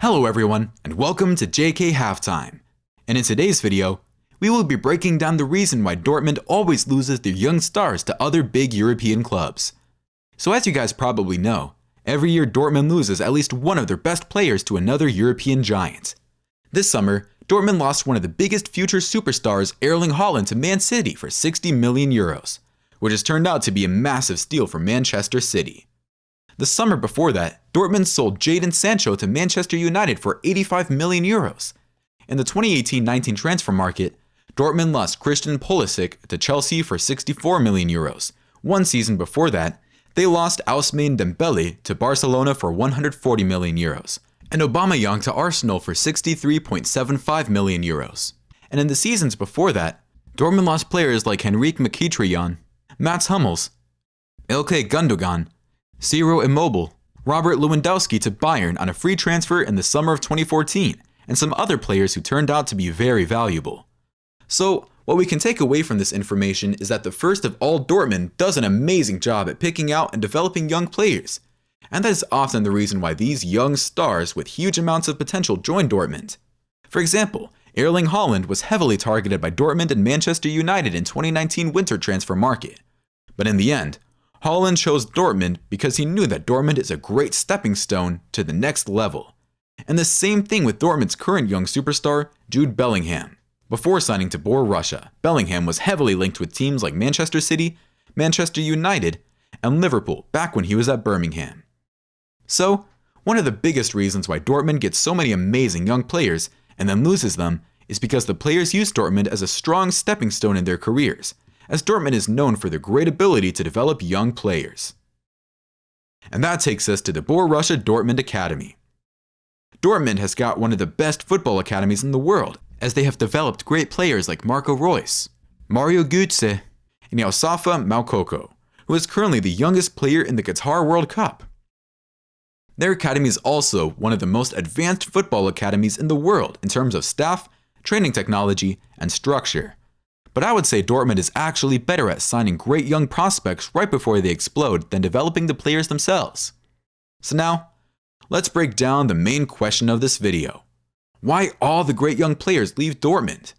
Hello everyone, and welcome to JK Halftime. And in today's video, we will be breaking down the reason why Dortmund always loses their young stars to other big European clubs. So as you guys probably know, every year Dortmund loses at least one of their best players to another European giant. This summer, Dortmund lost one of the biggest future superstars, Erling Haaland, to Man City for 60 million euros, which has turned out to be a massive steal for Manchester City. The summer before that, Dortmund sold Jadon Sancho to Manchester United for 85 million euros. In the 2018-19 transfer market, Dortmund lost Christian Pulisic to Chelsea for 64 million euros. One season before that, they lost Ousmane Dembele to Barcelona for 140 million euros, and Aubameyang to Arsenal for 63.75 million euros. And in the seasons before that, Dortmund lost players like Henrik Mkhitaryan, Mats Hummels, Ilkay Gundogan, Ciro Immobile, Robert Lewandowski to Bayern on a free transfer in the summer of 2014, and some other players who turned out to be very valuable. So, what we can take away from this information is that the first of all, Dortmund does an amazing job at picking out and developing young players. And that is often the reason why these young stars with huge amounts of potential join Dortmund. For example, Erling Haaland was heavily targeted by Dortmund and Manchester United in 2019 winter transfer market. But in the end, Haaland chose Dortmund because he knew that Dortmund is a great stepping stone to the next level. And the same thing with Dortmund's current young superstar, Jude Bellingham. Before signing to Borussia, Bellingham was heavily linked with teams like Manchester City, Manchester United, and Liverpool back when he was at Birmingham. So, one of the biggest reasons why Dortmund gets so many amazing young players and then loses them is because the players use Dortmund as a strong stepping stone in their careers, as Dortmund is known for their great ability to develop young players. And that takes us to the Borussia Dortmund Academy. Dortmund has got one of the best football academies in the world, as they have developed great players like Marco Reus, Mario Götze, and Youssoufa Moukoko, who is currently the youngest player in the Qatar World Cup. Their academy is also one of the most advanced football academies in the world in terms of staff, training technology, and structure. But I would say Dortmund is actually better at signing great young prospects right before they explode than developing the players themselves. So now, let's break down the main question of this video. Why all the great young players leave Dortmund?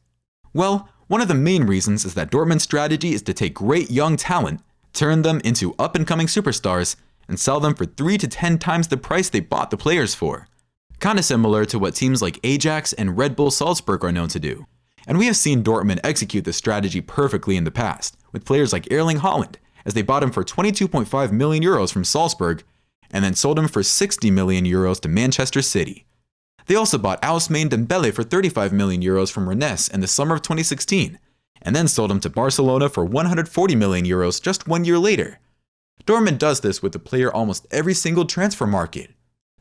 Well, one of the main reasons is that Dortmund's strategy is to take great young talent, turn them into up-and-coming superstars, and sell them for 3 to 10 times the price they bought the players for. Kinda similar to what teams like Ajax and Red Bull Salzburg are known to do. And we have seen Dortmund execute this strategy perfectly in the past, with players like Erling Haaland, as they bought him for 22.5 million euros from Salzburg, and then sold him for 60 million euros to Manchester City. They also bought Ousmane Dembele for 35 million euros from Rennes in the summer of 2016, and then sold him to Barcelona for 140 million euros just 1 year later. Dortmund does this with the player almost every single transfer market.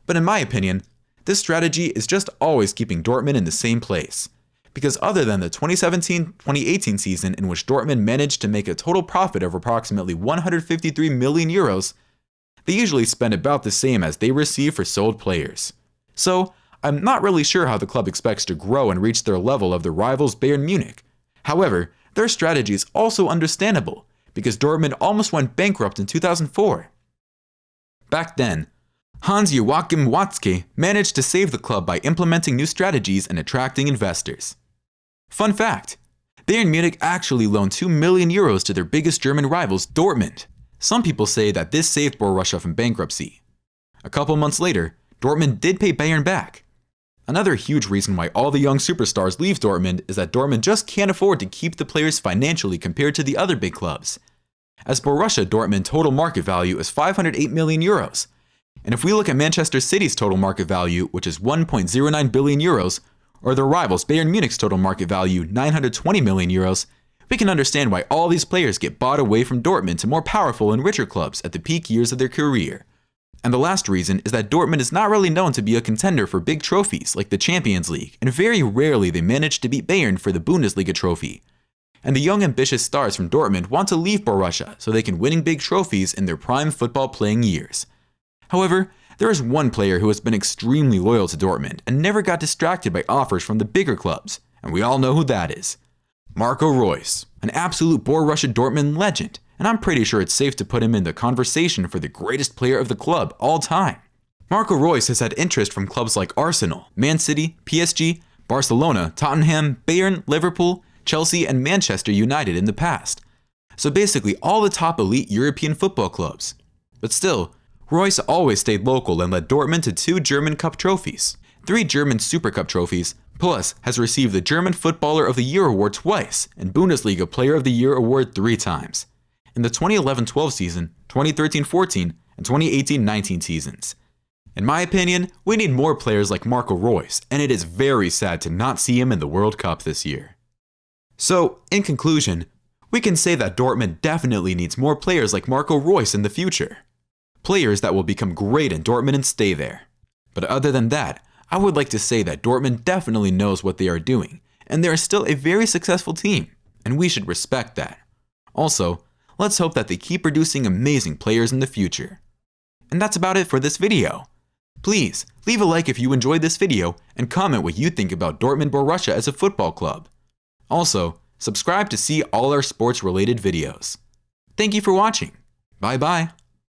But in my opinion, this strategy is just always keeping Dortmund in the same place. Because other than the 2017-2018 season in which Dortmund managed to make a total profit of approximately 153 million euros, they usually spend about the same as they receive for sold players. So, I'm not really sure how the club expects to grow and reach their level of their rivals Bayern Munich. However, their strategy is also understandable, because Dortmund almost went bankrupt in 2004. Back then, Hans-Joachim Watzke managed to save the club by implementing new strategies and attracting investors. Fun fact, Bayern Munich actually loaned 2 million euros to their biggest German rivals, Dortmund. Some people say that this saved Borussia from bankruptcy. A couple months later, Dortmund did pay Bayern back. Another huge reason why all the young superstars leave Dortmund is that Dortmund just can't afford to keep the players financially compared to the other big clubs. As Borussia Dortmund total market value is 508 million euros, and if we look at Manchester City's total market value, which is 1.09 billion euros, or their rivals Bayern Munich's total market value, 920 million euros, we can understand why all these players get bought away from Dortmund to more powerful and richer clubs at the peak years of their career. And the last reason is that Dortmund is not really known to be a contender for big trophies like the Champions League, and very rarely they manage to beat Bayern for the Bundesliga trophy. And the young ambitious stars from Dortmund want to leave Borussia so they can win big trophies in their prime football playing years. However, there is one player who has been extremely loyal to Dortmund and never got distracted by offers from the bigger clubs, and we all know who that is. Marco Reus, an absolute Borussia Dortmund legend, and I'm pretty sure it's safe to put him in the conversation for the greatest player of the club all time. Marco Reus has had interest from clubs like Arsenal, Man City, PSG, Barcelona, Tottenham, Bayern, Liverpool, Chelsea, and Manchester United in the past. So basically all the top elite European football clubs. But still, Reus always stayed local and led Dortmund to 2 German Cup trophies, 3 German Super Cup trophies, plus has received the German Footballer of the Year award twice and Bundesliga Player of the Year award 3 times, in the 2011-12 season, 2013-14, and 2018-19 seasons. In my opinion, we need more players like Marco Reus, and it is very sad to not see him in the World Cup this year. So, in conclusion, we can say that Dortmund definitely needs more players like Marco Reus in the future. Players that will become great in Dortmund and stay there. But other than that, I would like to say that Dortmund definitely knows what they are doing, and they are still a very successful team, and we should respect that. Also, let's hope that they keep producing amazing players in the future. And that's about it for this video. Please, leave a like if you enjoyed this video and comment what you think about Dortmund Borussia as a football club. Also, subscribe to see all our sports related videos. Thank you for watching. Bye bye.